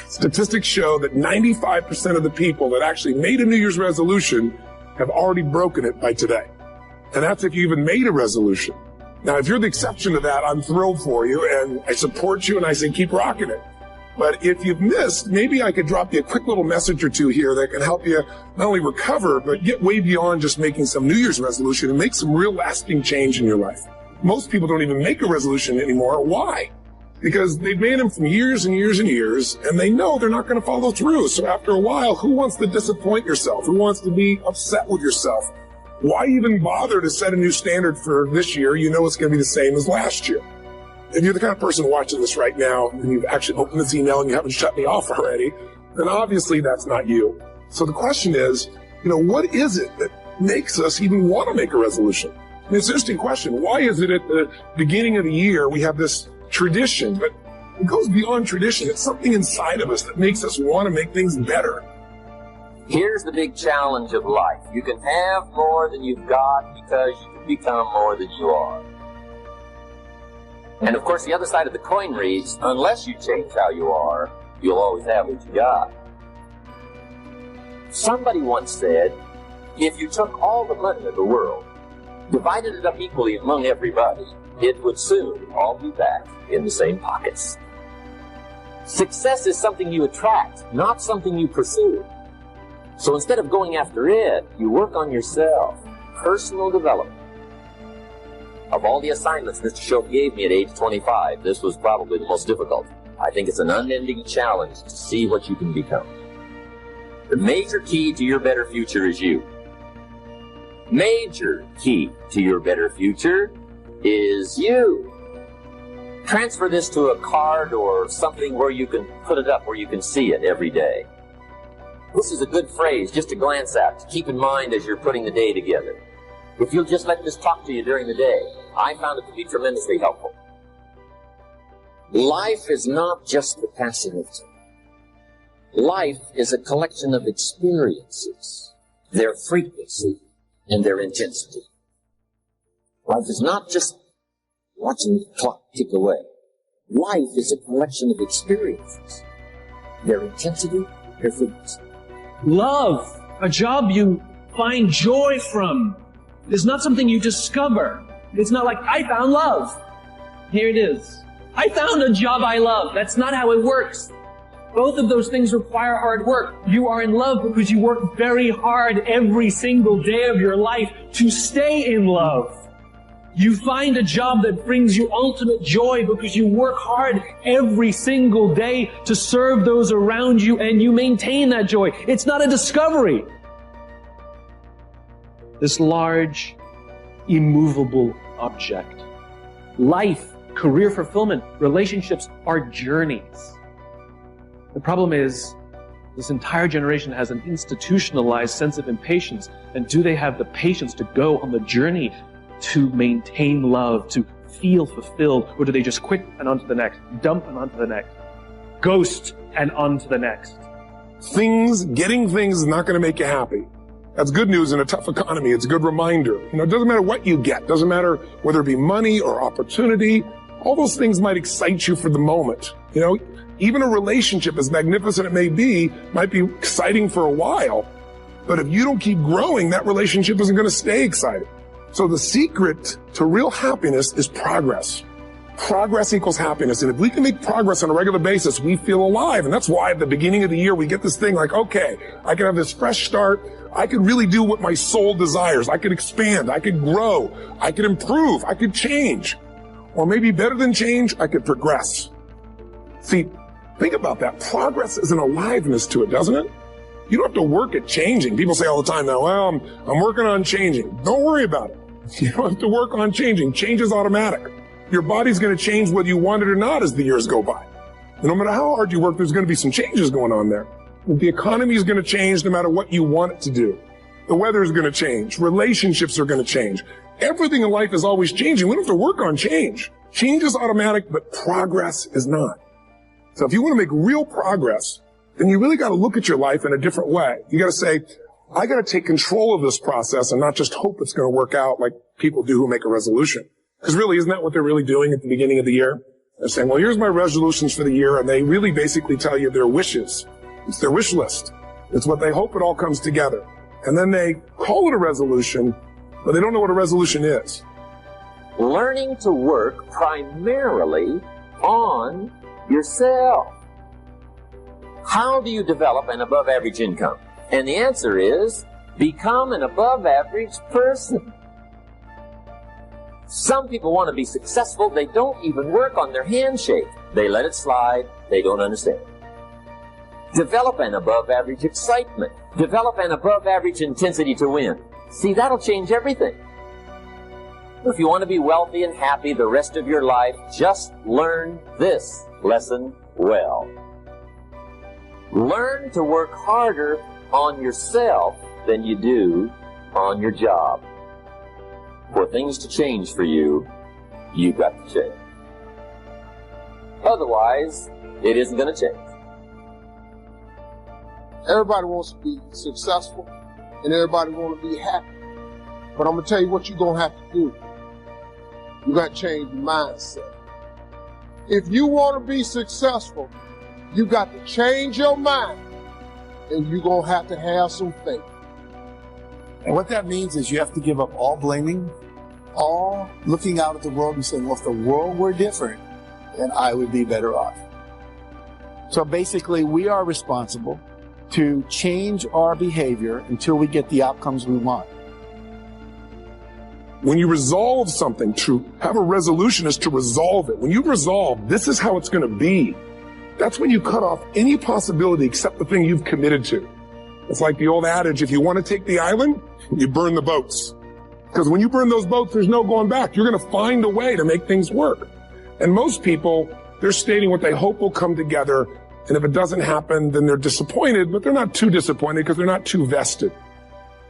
Statistics show that 95% of the people that actually made a New Year's resolution have already broken it by today. And that's if you even made a resolution. Now, if you're the exception to that, I'm thrilled for you, and I support you, and I say keep rocking it. But if you've missed, maybe I could drop you a quick little message or two here that can help you not only recover, but get way beyond just making some New Year's resolution and make some real lasting change in your life. Most people don't even make a resolution anymore. Why? Because they've made them from years and years and years, and they know they're not going to follow through. So after a while, who wants to disappoint yourself? Who wants to be upset with yourself? Why even bother to set a new standard for this year? You know it's going to be the same as last year. If you're the kind of person watching this right now, and you've actually opened this email and you haven't shut me off already, then obviously that's not you. So the question is, what is it that makes us even want to make a resolution? I mean, it's an interesting question. Why is it at the beginning of the year we have this tradition, but it goes beyond tradition. It's something inside of us that makes us want to make things better. Here's the big challenge of life. You can have more than you've got because you can become more than you are. And of course, the other side of the coin reads, unless you change how you are, you'll always have what you got. Somebody once said, if you took all the money of the world, divided it up equally among everybody, it would soon all be back in the same pockets. Success is something you attract, not something you pursue. So instead of going after it, you work on yourself. Personal development. Of all the assignments Mr. Shope gave me at age 25, this was probably the most difficult. I think it's an unending challenge to see what you can become. The major key to your better future is you. Major key to your better future is you. Transfer this to a card or something where you can put it up where you can see it every day. This is a good phrase just to glance at, to keep in mind as you're putting the day together. If you'll just let this talk to you during the day, I found it to be tremendously helpful. Life is not just the passing of time. Life is a collection of experiences, their frequency and their intensity. Life is not just watching the clock tick away. Life is a collection of experiences, their intensity, their frequency. Love, a job you find joy from, is not something you discover. It's not like, I found love. Here it is. I found a job I love. That's not how it works. Both of those things require hard work. You are in love because you work very hard every single day of your life to stay in love. You find a job that brings you ultimate joy because you work hard every single day to serve those around you, and you maintain that joy. It's not a discovery. This large, immovable object. Life, career fulfillment, relationships are journeys. The problem is, this entire generation has an institutionalized sense of impatience. And do they have the patience to go on the journey to maintain love, to feel fulfilled? Or do they just quit and on to the next, dump and on to the next, ghost and on to the next? Getting things is not going to make you happy. That's good news in a tough economy. It's a good reminder. It doesn't matter what you get. It doesn't matter whether it be money or opportunity. All those things might excite you for the moment. Even a relationship, as magnificent it may be, might be exciting for a while. But if you don't keep growing, that relationship isn't going to stay exciting. So the secret to real happiness is progress. Progress equals happiness. And if we can make progress on a regular basis, we feel alive. And that's why at the beginning of the year, we get this thing like, okay, I can have this fresh start. I could really do what my soul desires. I could expand. I could grow. I could improve. I could change. Or maybe better than change, I could progress. See, think about that. Progress is an aliveness to it, doesn't it? You don't have to work at changing. People say all the time now, well, I'm working on changing. Don't worry about it. You don't have to work on changing. Change is automatic. Your body's going to change whether you want it or not as the years go by. And no matter how hard you work, there's going to be some changes going on there. The economy is going to change no matter what you want it to do. The weather is going to change. Relationships are going to change. Everything in life is always changing. We don't have to work on change. Change is automatic, but progress is not. So if you want to make real progress, then you really got to look at your life in a different way. You got to say, I got to take control of this process and not just hope it's going to work out like people do who make a resolution. Because really, isn't that what they're really doing at the beginning of the year? They're saying, well, here's my resolutions for the year, and they really basically tell you their wishes. It's their wish list. It's what they hope it all comes together. And then they call it a resolution, but they don't know what a resolution is. Learning to work primarily on yourself. How do you develop an above-average income? And the answer is, become an above-average person. Some people want to be successful. They don't even work on their handshake. They let it slide. They don't understand. Develop an above-average excitement. Develop an above-average intensity to win. See, that'll change everything. If you want to be wealthy and happy the rest of your life, just learn this lesson well. Learn to work harder on yourself than you do on your job. For things to change for you, you've got to change. Otherwise, it isn't going to change. Everybody wants to be successful, and everybody wants to be happy. But I'm going to tell you what you're going to have to do. You got to change your mindset. If you want to be successful, you got to change your mind, and you're going to have some faith. And what that means is you have to give up all blaming, all looking out at the world and saying, well, if the world were different, then I would be better off. So basically, we are responsible to change our behavior until we get the outcomes we want. When you resolve something, to have a resolution is to resolve it. When you resolve, this is how it's going to be. That's when you cut off any possibility except the thing you've committed to. It's like the old adage, if you want to take the island, you burn the boats. Because when you burn those boats, there's no going back. You're going to find a way to make things work. And most people, they're stating what they hope will come together. And if it doesn't happen, then they're disappointed, but they're not too disappointed because they're not too vested.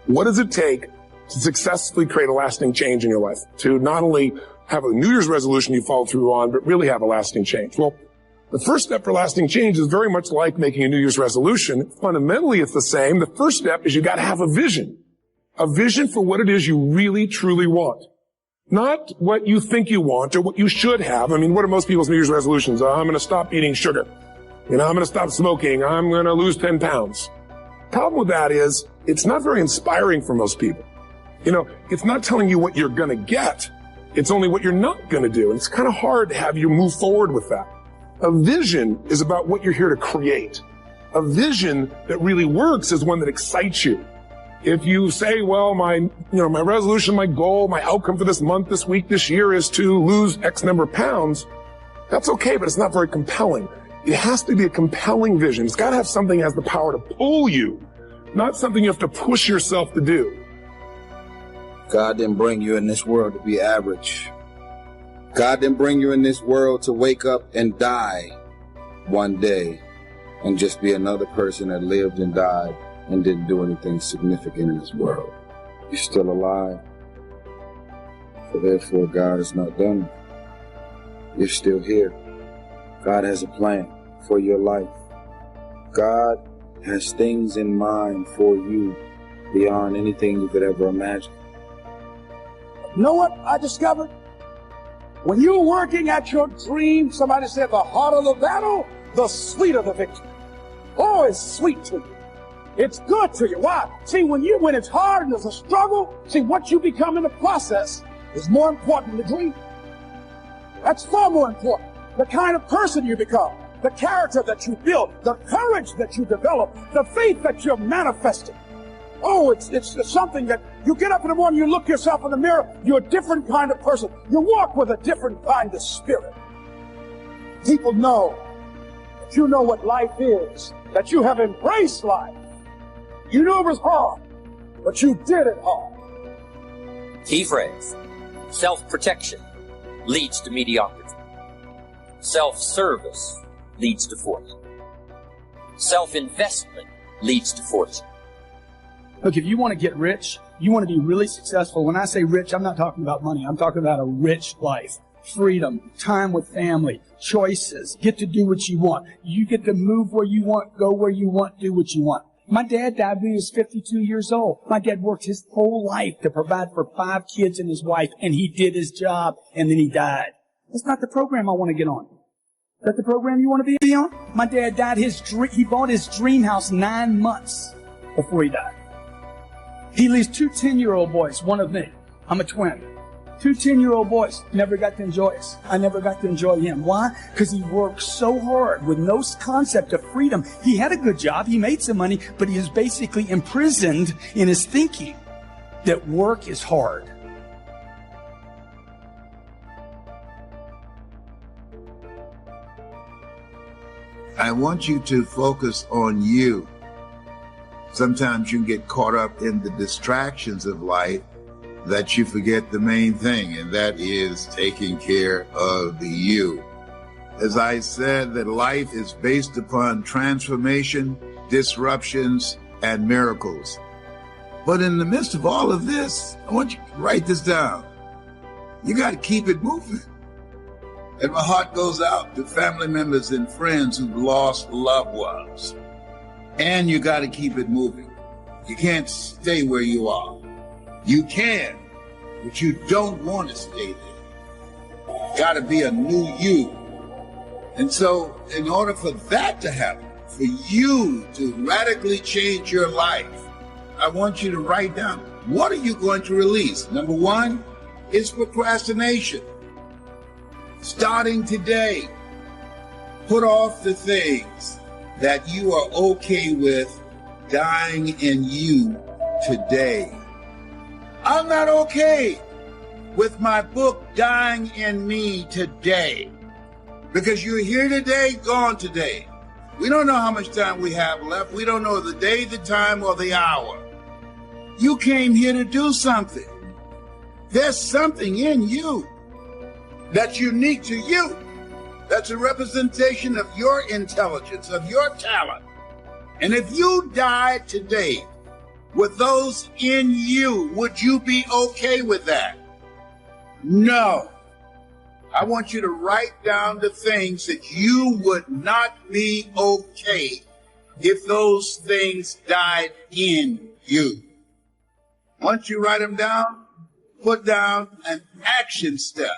What does it take to successfully create a lasting change in your life? To not only have a New Year's resolution you follow through on, but really have a lasting change? Well, the first step for lasting change is very much like making a New Year's resolution. Fundamentally, it's the same. The first step is you got to have a vision for what it is you really, truly want. Not what you think you want or what you should have. I mean, what are most people's New Year's resolutions? I'm going to stop eating sugar. I'm going to stop smoking. I'm going to lose 10 pounds. Problem with that is it's not very inspiring for most people. It's not telling you what you're going to get. It's only what you're not going to do. And it's kind of hard to have you move forward with that. A vision is about what you're here to create. A vision that really works is one that excites you. If you say, well, my resolution, my goal, my outcome for this month, this week, this year is to lose X number of pounds, that's okay, but it's not very compelling. It has to be a compelling vision. It's got to have something that has the power to pull you, not something you have to push yourself to do. God didn't bring you in this world to be average. God didn't bring you in this world to wake up and die one day and just be another person that lived and died and didn't do anything significant in this world. You're still alive. So therefore, God is not done. You're still here. God has a plan for your life. God has things in mind for you beyond anything you could ever imagine. You know what I discovered? When you're working at your dream, somebody said the harder the battle, the sweeter the victory. Oh, it's sweet to you. It's good to you. Why? See, when it's hard and there's a struggle, see, what you become in the process is more important than the dream. That's far more important. The kind of person you become, the character that you build, the courage that you develop, the faith that you're manifesting. Oh, it's something that you get up in the morning, you look yourself in the mirror, you're a different kind of person. You walk with a different kind of spirit. People know that you know what life is, that you have embraced life. You knew it was hard, but you did it hard. Key phrase: self-protection leads to mediocrity. Self-service leads to fortune. Self-investment leads to fortune. Look, if you want to get rich, you want to be really successful. When I say rich, I'm not talking about money. I'm talking about a rich life. Freedom, time with family, choices, get to do what you want. You get to move where you want, go where you want, do what you want. My dad died when he was 52 years old. My dad worked his whole life to provide for 5 kids and his wife, and he did his job, and then he died. That's not the program I want to get on. Is that the program you want to be on? My dad died. He bought his dream house 9 months before he died. He leaves 2 10-year-old boys, one of me. I'm a twin. 2 10-year-old boys. Never got to enjoy us. I never got to enjoy him. Why? Because he worked so hard with no concept of freedom. He had a good job. He made some money, but he was basically imprisoned in his thinking that work is hard. I want you to focus on you. Sometimes you can get caught up in the distractions of life that you forget the main thing, and that is taking care of the you. As I said, that life is based upon transformation, disruptions, and miracles. But in the midst of all of this, I want you to write this down. You got to keep it moving. And my heart goes out to family members and friends who've lost loved ones. And you got to keep it moving. You can't stay where you are. You can, but you don't want to stay there. Got to be a new you. And so in order for that to happen, for you to radically change your life, I want you to write down, what are you going to release? Number 1 is procrastination. Starting today, put off the things that you are okay with dying in you today. I'm not okay with my book dying in me today, because you're here today, gone today. We don't know how much time we have left. We don't know the day, the time, or the hour. You came here to do something. There's something in you that's unique to you. That's a representation of your intelligence, of your talent. And if you died today with those in you, would you be okay with that? No. I want you to write down the things that you would not be okay if those things died in you. Once you write them down, put down an action step.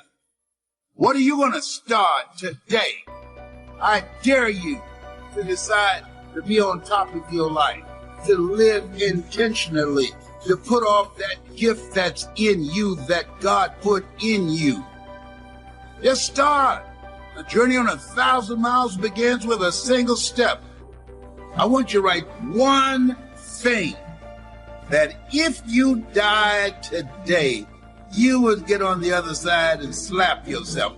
What are you going to start today? I dare you to decide to be on top of your life, to live intentionally, to put off that gift that's in you, that God put in you. Just start. A journey on 1,000 miles begins with a single step. I want you to write one thing that if you died today, you would get on the other side and slap yourself.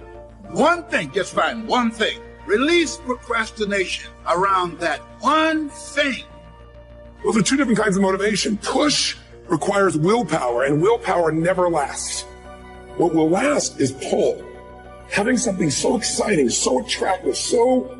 One thing, just find one thing. Release procrastination around that one thing. Those are 2 different kinds of motivation. Push requires willpower, and willpower never lasts. What will last is pull. Having something so exciting, so attractive, something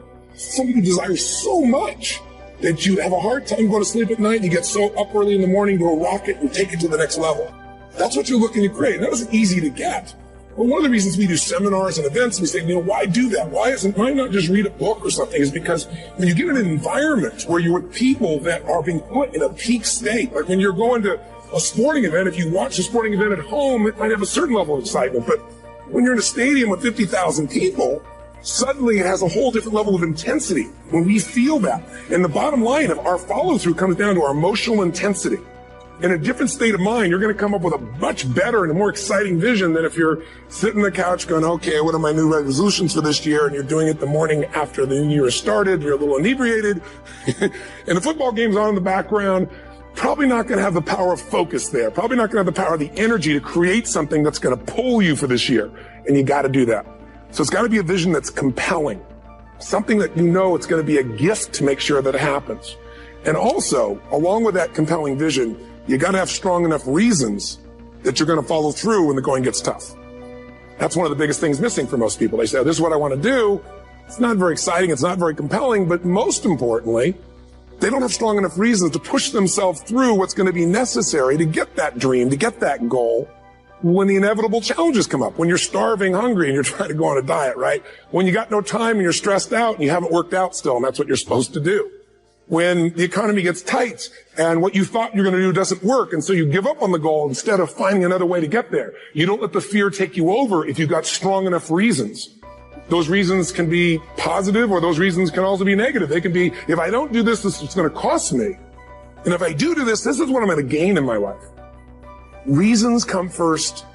you desire so much that you have a hard time going to sleep at night, and you get so up early in the morning to a rocket and take it to the next level. That's what you're looking to create. That wasn't easy to get. Well, one of the reasons we do seminars and events, we say, why do that? Why not just read a book or something? Is because when you get in an environment where you're with people that are being put in a peak state, like when you're going to a sporting event, if you watch a sporting event at home, it might have a certain level of excitement. But when you're in a stadium with 50,000 people, suddenly it has a whole different level of intensity when we feel that. And the bottom line of our follow-through comes down to our emotional intensity. In a different state of mind, you're going to come up with a much better and a more exciting vision than if you're sitting on the couch going, okay, what are my new resolutions for this year? And you're doing it the morning after the new year has started. You're a little inebriated. And the football game's on in the background. Probably not going to have the power of focus there. Probably not going to have the power of the energy to create something that's going to pull you for this year. And you got to do that. So it's got to be a vision that's compelling. Something that you know it's going to be a gift to make sure that it happens. And also, along with that compelling vision, you got to have strong enough reasons that you're going to follow through when the going gets tough. That's one of the biggest things missing for most people. They say, this is what I want to do. It's not very exciting. It's not very compelling. But most importantly, they don't have strong enough reasons to push themselves through what's going to be necessary to get that dream, to get that goal when the inevitable challenges come up, when you're starving, hungry, and you're trying to go on a diet, right? When you got no time and you're stressed out and you haven't worked out still, and that's what you're supposed to do. When the economy gets tight and what you thought you're going to do doesn't work, and so you give up on the goal instead of finding another way to get there. You don't let the fear take you over if you've got strong enough reasons. Those reasons can be positive, or those reasons can also be negative. They can be, if I don't do this, this is going to cost me. And if I do this, this is what I'm going to gain in my life. Reasons come first,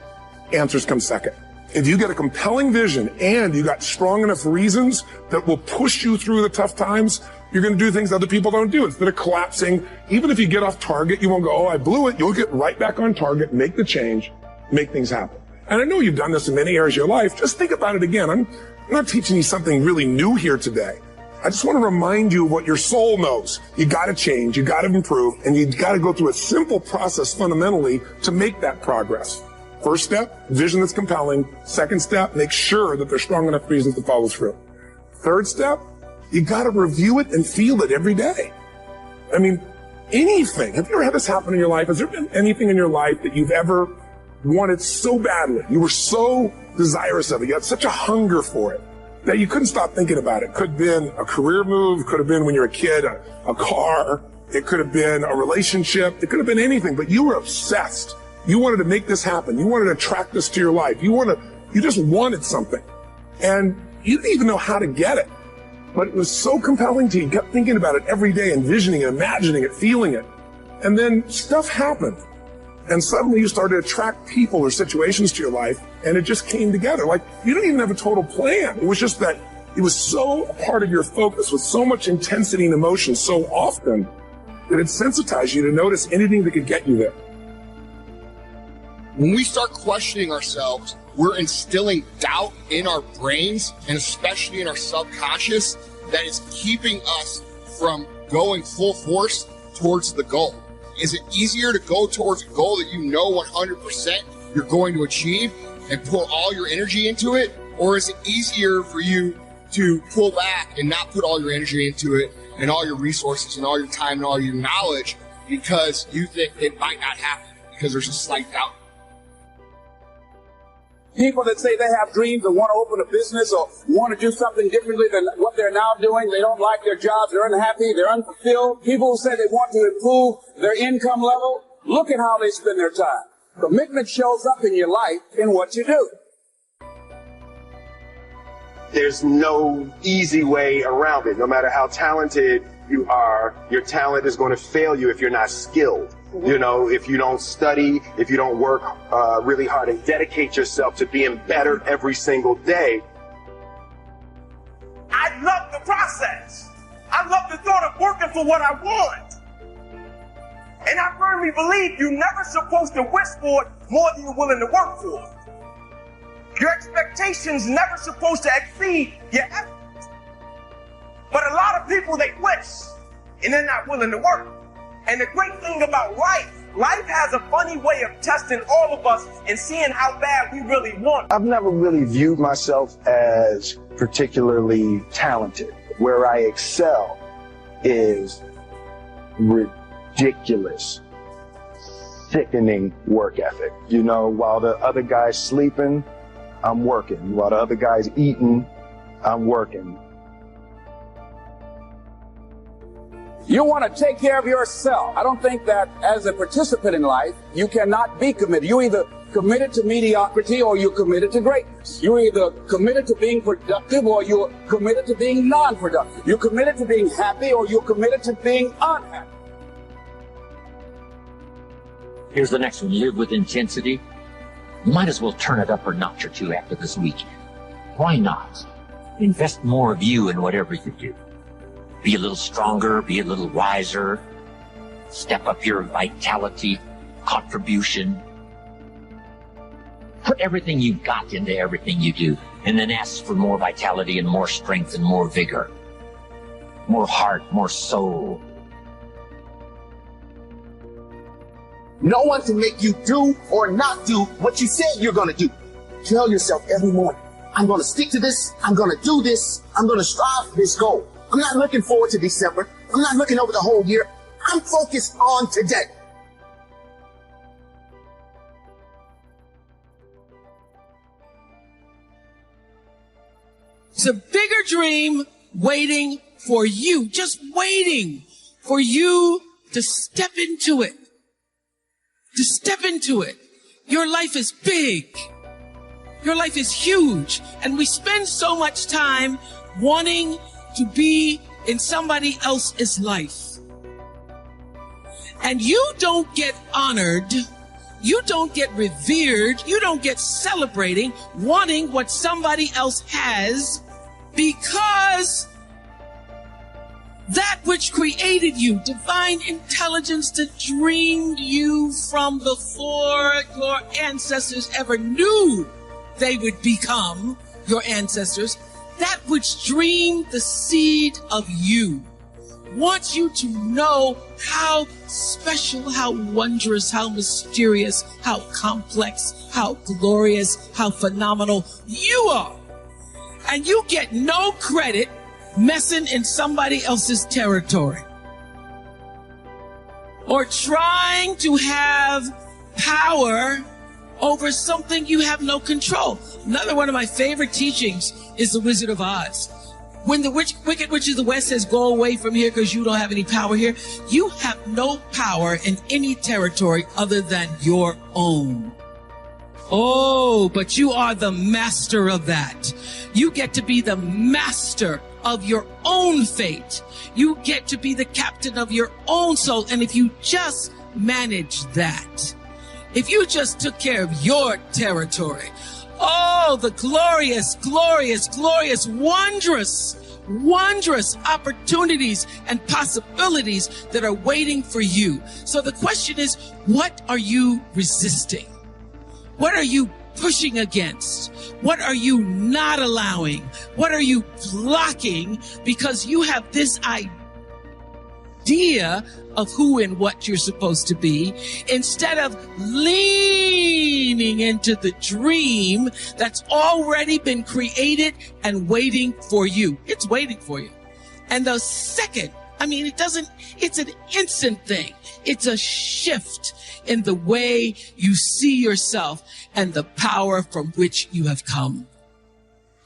answers come second. If you get a compelling vision and you got strong enough reasons that will push you through the tough times, you're going to do things other people don't do. Instead of collapsing, even if you get off target, you won't go, oh, I blew it. You'll get right back on target, make the change, make things happen. And I know you've done this in many areas of your life. Just think about it again. I'm not teaching you something really new here today. I just want to remind you of what your soul knows. You got to change, you got to improve, and you got to go through a simple process fundamentally to make that progress. First step, vision that's compelling. Second step, make sure that there's strong enough reasons to follow through. Third step, you got to review it and feel it every day. I mean, anything. Have you ever had this happen in your life? Has there been anything in your life that you've ever wanted so badly? You were so desirous of it. You had such a hunger for it that you couldn't stop thinking about it. Could have been a career move. Could have been when you were a kid, a car. It could have been a relationship. It could have been anything, but you were obsessed. You wanted to make this happen. You wanted to attract this to your life. You just wanted something. And you didn't even know how to get it. But it was so compelling to you. You kept thinking about it every day, envisioning it, imagining it, feeling it. And then stuff happened. And suddenly you started to attract people or situations to your life, and it just came together. Like, you didn't even have a total plan. It was just that it was so part of your focus with so much intensity and emotion so often that it sensitized you to notice anything that could get you there. When we start questioning ourselves, we're instilling doubt in our brains, and especially in our subconscious, that is keeping us from going full force towards the goal. Is it easier to go towards a goal that you know 100% you're going to achieve and pour all your energy into it? Or is it easier for you to pull back and not put all your energy into it and all your resources and all your time and all your knowledge because you think it might not happen because there's a slight doubt? People that say they have dreams and want to open a business or want to do something differently than what they're now doing. They don't like their jobs. They're unhappy. They're unfulfilled. People who say they want to improve their income level. Look at how they spend their time. Commitment shows up in your life in what you do. There's no easy way around it. No matter how talented you are, your talent is going to fail you if you're not skilled. You know, if you don't study, if you don't work really hard and dedicate yourself to being better every single day. I love the process. I love the thought of working for what I want. And I firmly believe you're never supposed to wish for it more than you're willing to work for it. Your expectations never supposed to exceed your efforts. But a lot of people, they wish, and they're not willing to work. And the great thing about life has a funny way of testing all of us and seeing how bad we really want. I've never really viewed myself as particularly talented. Where I excel is ridiculous, sickening work ethic. You know, while the other guy's sleeping, I'm working. While the other guy's eating, I'm working. You want to take care of yourself. I don't think that as a participant in life, you cannot be committed. You're either committed to mediocrity or you're committed to greatness. You're either committed to being productive or you're committed to being non-productive. You're committed to being happy or you're committed to being unhappy. Here's the next one. Live with intensity. You might as well turn it up a notch or two after this weekend. Why not? Invest more of you in whatever you do. Be a little stronger, be a little wiser, step up your vitality, contribution. Put everything you've got into everything you do, and then ask for more vitality and more strength and more vigor, more heart, more soul. No one can make you do or not do what you said you're going to do. Tell yourself every morning, I'm going to stick to this, I'm going to do this, I'm going to strive for this goal. I'm not looking forward to December. I'm not looking over the whole year. I'm focused on today. It's a bigger dream waiting for you, just waiting for you to step into it. To step into it. Your life is big. Your life is huge. And we spend so much time wanting to be in somebody else's life. And you don't get honored, you don't get revered, you don't get celebrating wanting what somebody else has, because that which created you, divine intelligence that dreamed you from before your ancestors ever knew they would become your ancestors, that which dreamed the seed of you, wants you to know how special, how wondrous, how mysterious, how complex, how glorious, how phenomenal you are. And you get no credit messing in somebody else's territory or trying to have power over something you have no control. Another one of my favorite teachings is The Wizard of Oz. When the wicked witch of the West says, go away from here because you don't have any power here, you have no power in any territory other than your own. Oh, but you are the master of that. You get to be the master of your own fate. You get to be the captain of your own soul. And if you just manage that, if you just took care of your territory, oh, the glorious, glorious, glorious, wondrous opportunities and possibilities that are waiting for you. So the question is, what are you resisting? What are you pushing against? What are you not allowing? What are you blocking because you have this idea of who and what you're supposed to be, instead of leaning into the dream that's already been created and waiting for you. It's waiting for you. And the second, it's an instant thing. It's a shift in the way you see yourself and the power from which you have come.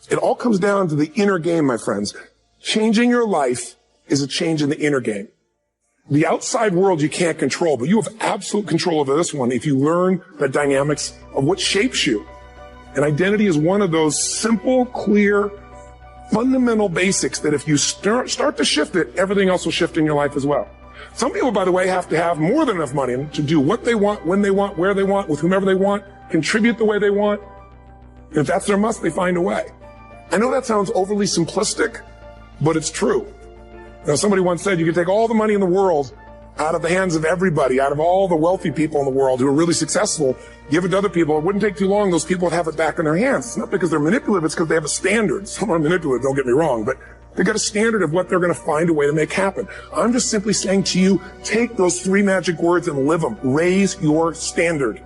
It all comes down to the inner game, my friends. Changing your life is a change in the inner game. The outside world you can't control, but you have absolute control over this one if you learn the dynamics of what shapes you. And identity is one of those simple, clear, fundamental basics that if you start to shift it, everything else will shift in your life as well. Some people, by the way, have to have more than enough money to do what they want, when they want, where they want, with whomever they want, contribute the way they want. And if that's their must, they find a way. I know that sounds overly simplistic, but it's true. Now, somebody once said you can take all the money in the world out of the hands of everybody, out of all the wealthy people in the world who are really successful, give it to other people. It wouldn't take too long. Those people would have it back in their hands. It's not because they're manipulative. It's because they have a standard. Some are manipulative, don't get me wrong, but they got a standard of what they're going to find a way to make happen. I'm just simply saying to you, take those 3 magic words and live them. Raise your standard.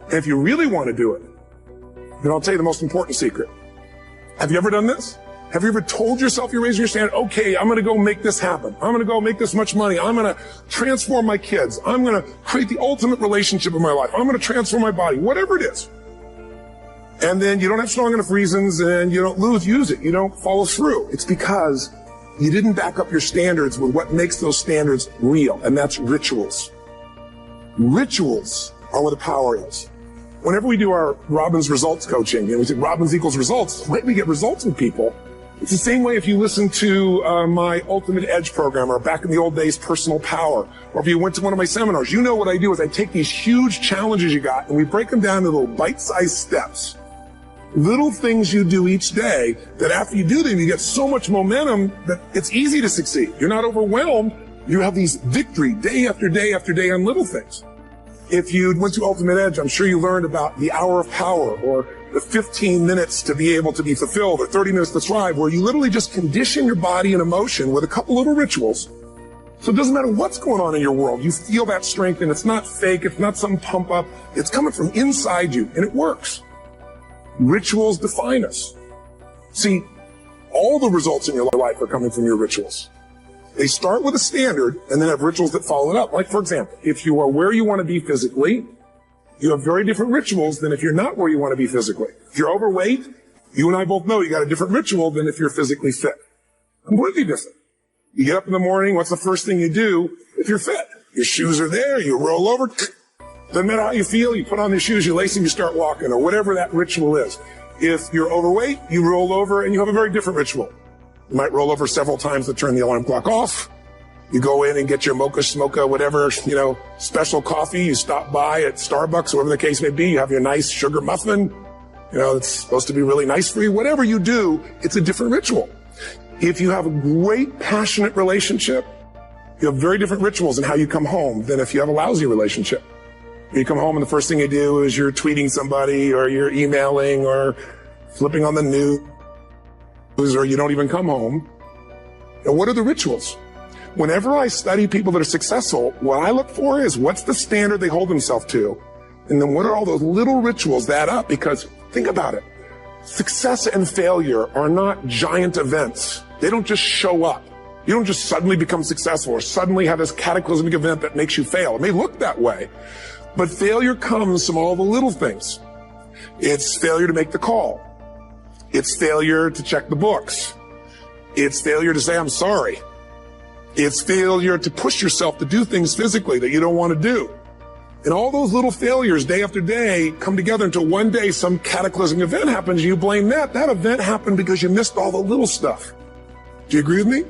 And if you really want to do it, then I'll tell you the most important secret. Have you ever done this? Have you ever told yourself you're raising your standard? Okay, I'm going to go make this happen. I'm going to go make this much money. I'm going to transform my kids. I'm going to create the ultimate relationship in my life. I'm going to transform my body, whatever it is. And then you don't have strong enough reasons and you don't use it. You don't follow through. It's because you didn't back up your standards with what makes those standards real, and that's rituals. Rituals are where the power is. Whenever we do our Robbins results coaching, we say Robbins equals results, the way we get results with people, it's the same way if you listen to my Ultimate Edge program, or back in the old days, Personal Power, or if you went to one of my seminars. You know what I do is I take these huge challenges you got and we break them down into little bite-sized steps. Little things you do each day that after you do them, you get so much momentum that it's easy to succeed. You're not overwhelmed. You have these victory day after day after day on little things. If you went to Ultimate Edge, I'm sure you learned about the hour of power, or the 15 minutes to be able to be fulfilled, or 30 minutes to thrive, where you literally just condition your body and emotion with a couple little rituals. So it doesn't matter what's going on in your world. You feel that strength, and it's not fake. It's not some pump up. It's coming from inside you, and it works. Rituals define us. See, all the results in your life are coming from your rituals. They start with a standard and then have rituals that follow it up. Like, for example, if you are where you want to be physically, you have very different rituals than if you're not where you want to be physically. If you're overweight, you and I both know you got a different ritual than if you're physically fit. Completely different. You get up in the morning, what's the first thing you do if you're fit? Your shoes are there, you roll over, Doesn't matter how you feel, you put on your shoes, you lace them, you start walking, or whatever that ritual is. If you're overweight, you roll over and you have a very different ritual. You might roll over several times to turn the alarm clock off. You go in and get your mocha, smocha, whatever, special coffee. You stop by at Starbucks, whatever the case may be. You have your nice sugar muffin. It's supposed to be really nice for you. Whatever you do, it's a different ritual. If you have a great, passionate relationship, you have very different rituals in how you come home than if you have a lousy relationship. You come home and the first thing you do is you're tweeting somebody, or you're emailing, or flipping on the news, or you don't even come home. What are the rituals? Whenever I study people that are successful, what I look for is what's the standard they hold themselves to, and then what are all those little rituals that add up? Because think about it. Success and failure are not giant events. They don't just show up. You don't just suddenly become successful or suddenly have this cataclysmic event that makes you fail. It may look that way, but failure comes from all the little things. It's failure to make the call. It's failure to check the books. It's failure to say, I'm sorry. It's failure to push yourself to do things physically that you don't want to do. And all those little failures day after day come together until one day some cataclysmic event happens. You blame that. That event happened because you missed all the little stuff. Do you agree with me?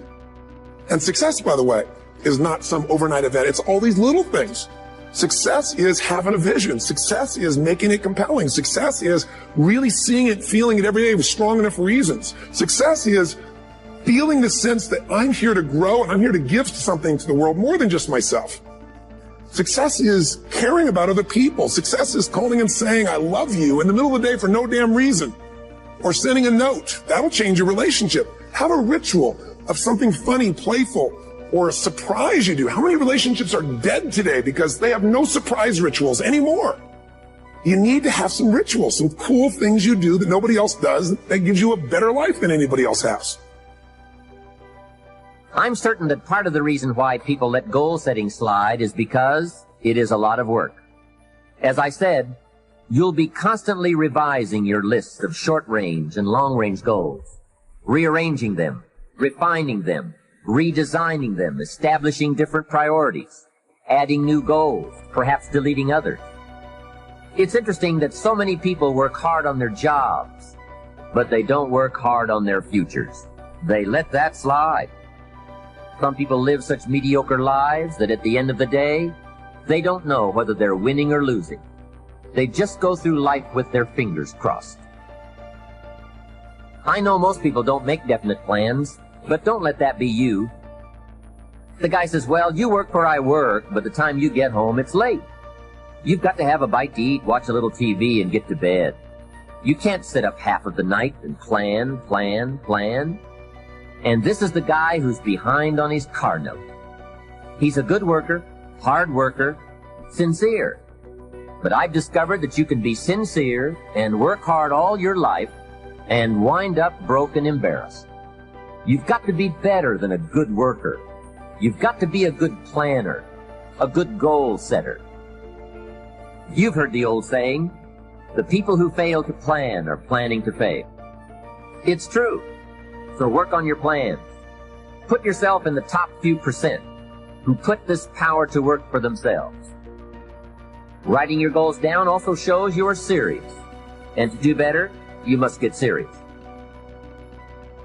And success, by the way, is not some overnight event. It's all these little things. Success is having a vision. Success is making it compelling. Success is really seeing it, feeling it every day with strong enough reasons. Success is feeling the sense that I'm here to grow and I'm here to give something to the world more than just myself. Success is caring about other people. Success is calling and saying, I love you in the middle of the day for no damn reason. Or sending a note. That'll change your relationship. Have a ritual of something funny, playful, or a surprise you do. How many relationships are dead today because they have no surprise rituals anymore? You need to have some rituals, some cool things you do that nobody else does that gives you a better life than anybody else has. I'm certain that part of the reason why people let goal setting slide is because it is a lot of work. As I said, you'll be constantly revising your lists of short-range and long-range goals, rearranging them, refining them, redesigning them, establishing different priorities, adding new goals, perhaps deleting others. It's interesting that so many people work hard on their jobs, but they don't work hard on their futures. They let that slide. Some people live such mediocre lives that at the end of the day, they don't know whether they're winning or losing. They just go through life with their fingers crossed. I know most people don't make definite plans, but don't let that be you. The guy says, well, you work where I work, but the time you get home, it's late. You've got to have a bite to eat, watch a little TV, and get to bed. You can't sit up half of the night and plan. And this is the guy who's behind on his car note. He's a good worker, hard worker, sincere. But I've discovered that you can be sincere and work hard all your life and wind up broke and embarrassed. You've got to be better than a good worker. You've got to be a good planner, a good goal setter. You've heard the old saying, the people who fail to plan are planning to fail. It's true. So work on your plans. Put yourself in the top few percent who put this power to work for themselves. Writing your goals down also shows you're serious. And to do better, you must get serious.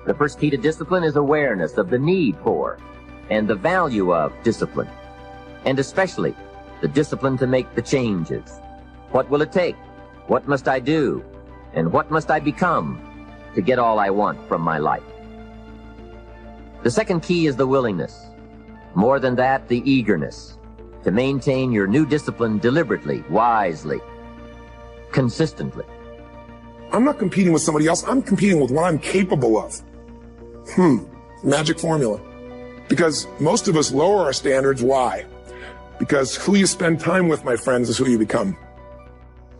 The first key to discipline is awareness of the need for and the value of discipline. And especially the discipline to make the changes. What will it take? What must I do? And what must I become to get all I want from my life? The second key is the willingness. More than that, the eagerness to maintain your new discipline deliberately, wisely, consistently. I'm not competing with somebody else. I'm competing with what I'm capable of. Magic formula. Because most of us lower our standards. Why? Because who you spend time with, my friends, is who you become.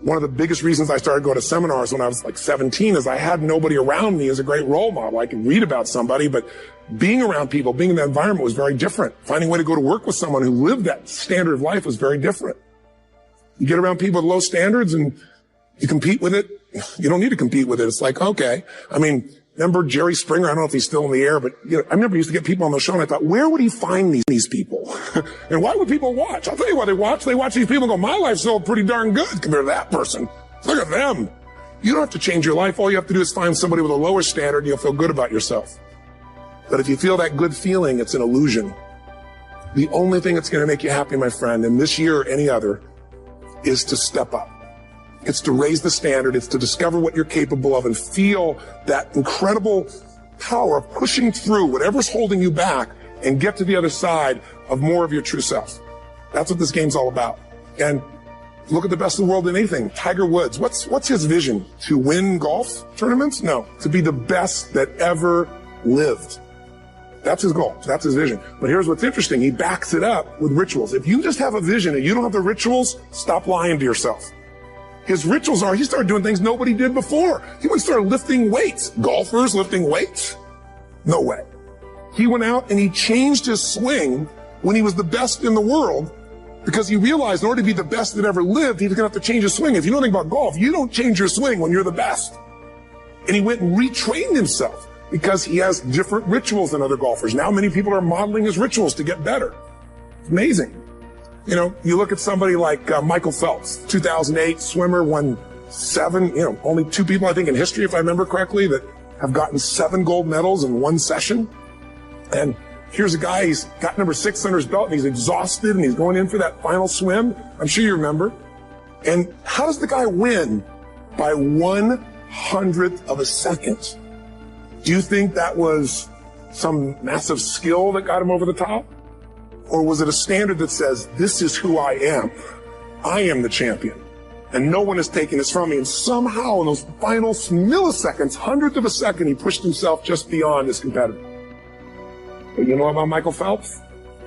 One of the biggest reasons I started going to seminars when I was like 17 is I had nobody around me as a great role model. I could read about somebody, but being around people, being in that environment was very different. Finding a way to go to work with someone who lived that standard of life was very different. You get around people with low standards and you compete with it. You don't need to compete with it. It's like, okay. I mean, remember Jerry Springer? I don't know if he's still in the air, but I remember he used to get people on the show and I thought, where would he find these people? And why would people watch? I'll tell you why they watch. They watch these people and go, my life's still pretty darn good compared to that person. Look at them. You don't have to change your life. All you have to do is find somebody with a lower standard and you'll feel good about yourself. But if you feel that good feeling, it's an illusion. The only thing that's going to make you happy, my friend, in this year or any other, is to step up. It's to raise the standard. It's to discover what you're capable of and feel that incredible power of pushing through whatever's holding you back and get to the other side of more of your true self. That's what this game's all about. And look at the best in the world in anything. Tiger Woods, what's his vision? To win golf tournaments? No, to be the best that ever lived. That's his goal. That's his vision. But here's what's interesting. He backs it up with rituals. If you just have a vision and you don't have the rituals, stop lying to yourself. His rituals are, he started doing things nobody did before. He went and started lifting weights. Golfers lifting weights? No way. He went out and he changed his swing when he was the best in the world because he realized in order to be the best that ever lived, he was going to have to change his swing. If you know anything about golf, you don't change your swing when you're the best. And he went and retrained himself because he has different rituals than other golfers. Now many people are modeling his rituals to get better. It's amazing. You know, you look at somebody like Michael Phelps, 2008 swimmer, won 7, only 2 people, I think, in history, if I remember correctly, that have gotten 7 gold medals in one session. And here's a guy, he's got number 6 under his belt, and he's exhausted, and he's going in for that final swim. I'm sure you remember. And how does the guy win? By 1/100th of a second. Do you think that was some massive skill that got him over the top? Or was it a standard that says, this is who I am? I am the champion. And no one is taking this from me. And somehow in those final milliseconds, 100th of a second, he pushed himself just beyond his competitor. But you know about Michael Phelps?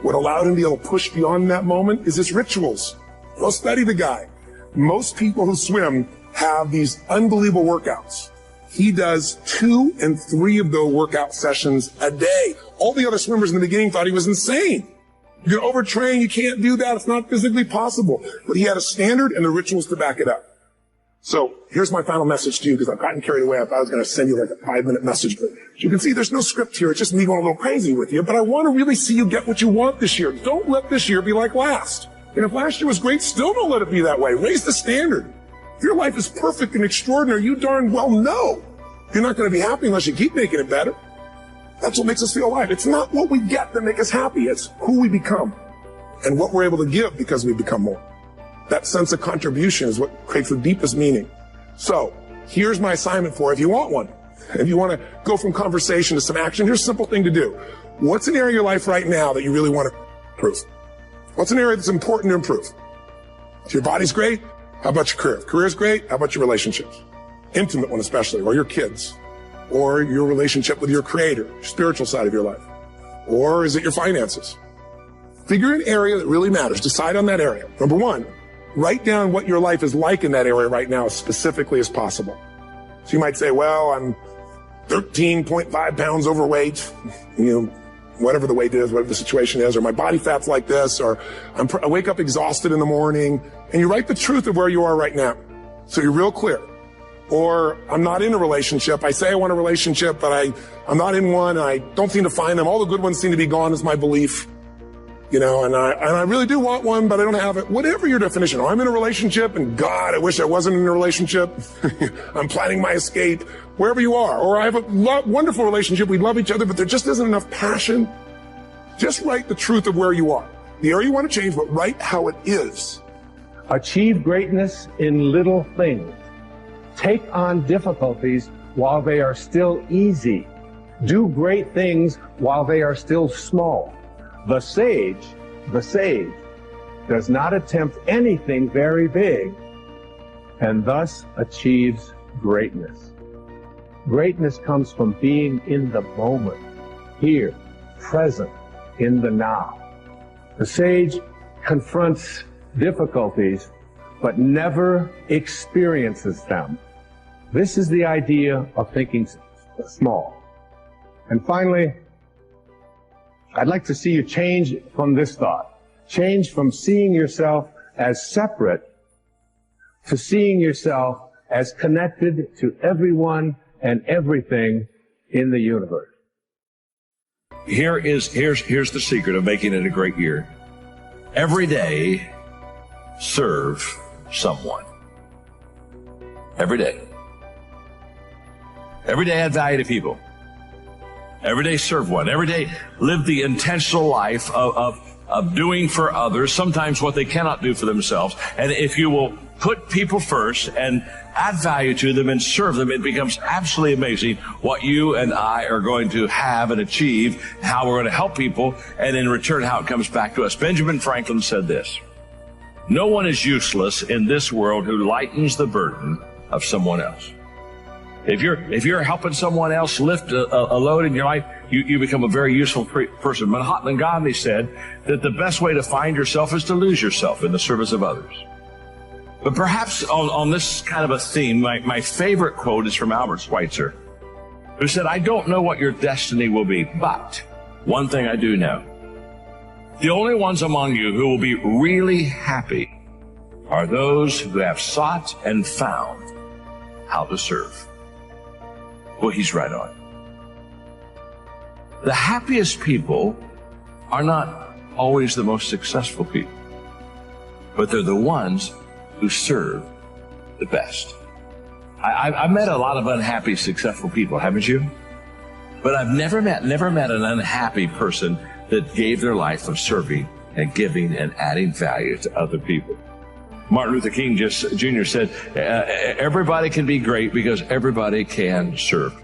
What allowed him to be able to push beyond that moment is his rituals. Go study the guy. Most people who swim have these unbelievable workouts. He does 2 and 3 of those workout sessions a day. All the other swimmers in the beginning thought he was insane. You're going to overtrain. You can't do that. It's not physically possible. But he had a standard and the rituals to back it up. So here's my final message to you because I've gotten carried away. I thought I was going to send you like a 5-minute message. But as you can see, there's no script here. It's just me going a little crazy with you. But I want to really see you get what you want this year. Don't let this year be like last. And if last year was great, still don't let it be that way. Raise the standard. If your life is perfect and extraordinary, you darn well know you're not going to be happy unless you keep making it better. That's what makes us feel alive. It's not what we get that makes us happy. It's who we become and what we're able to give because we become more. That sense of contribution is what creates the deepest meaning. So here's my assignment for you if you want one. If you want to go from conversation to some action, here's a simple thing to do. What's an area of your life right now that you really want to improve? What's an area that's important to improve? If your body's great, how about your career? If career's great, how about your relationships? Intimate one especially, or your kids, or your relationship with your creator, your spiritual side of your life. Or is it your finances? Figure an area that really matters. Decide on that area. Number 1, write down what your life is like in that area right now as specifically as possible. So you might say, well, I'm 13.5 pounds overweight, whatever the weight is, whatever the situation is, or my body fat's like this, or I wake up exhausted in the morning, and you write the truth of where you are right now. So you're real clear. Or I'm not in a relationship. I say I want a relationship, but I'm not in one, and I don't seem to find them. All the good ones seem to be gone is my belief. And I really do want one, but I don't have it. Whatever your definition. Or I'm in a relationship, and God, I wish I wasn't in a relationship. I'm planning my escape. Wherever you are. Or I have a wonderful relationship. We love each other, but there just isn't enough passion. Just write the truth of where you are. The area you want to change, but write how it is. Achieve greatness in little things. Take on difficulties while they are still easy. Do great things while they are still small. The sage does not attempt anything very big and thus achieves greatness. Greatness comes from being in the moment, here, present, in the now. The sage confronts difficulties but never experiences them. This is the idea of thinking small. And finally, I'd like to see you change from this thought. Change from seeing yourself as separate to seeing yourself as connected to everyone and everything in the universe. Here's the secret of making it a great year. every day serve someone. Every day. Every day add value to people. Every day serve one. Every day live the intentional life of doing for others, sometimes what they cannot do for themselves. And if you will put people first and add value to them and serve them, it becomes absolutely amazing what you and I are going to have and achieve, how we're going to help people, and in return, how it comes back to us. Benjamin Franklin said this: no one is useless in this world who lightens the burden of someone else. If you're helping someone else lift a load in your life, you become a very useful person. Mahatma Gandhi said that the best way to find yourself is to lose yourself in the service of others. But perhaps on this kind of a theme, my favorite quote is from Albert Schweitzer, who said, I don't know what your destiny will be, but one thing I do know. The only ones among you who will be really happy are those who have sought and found how to serve. Well, he's right on. The happiest people are not always the most successful people, but they're the ones who serve the best. I've met a lot of unhappy, successful people, haven't you? But I've never met an unhappy person that gave their life of serving and giving and adding value to other people. Martin Luther King Jr. said, everybody can be great because everybody can serve.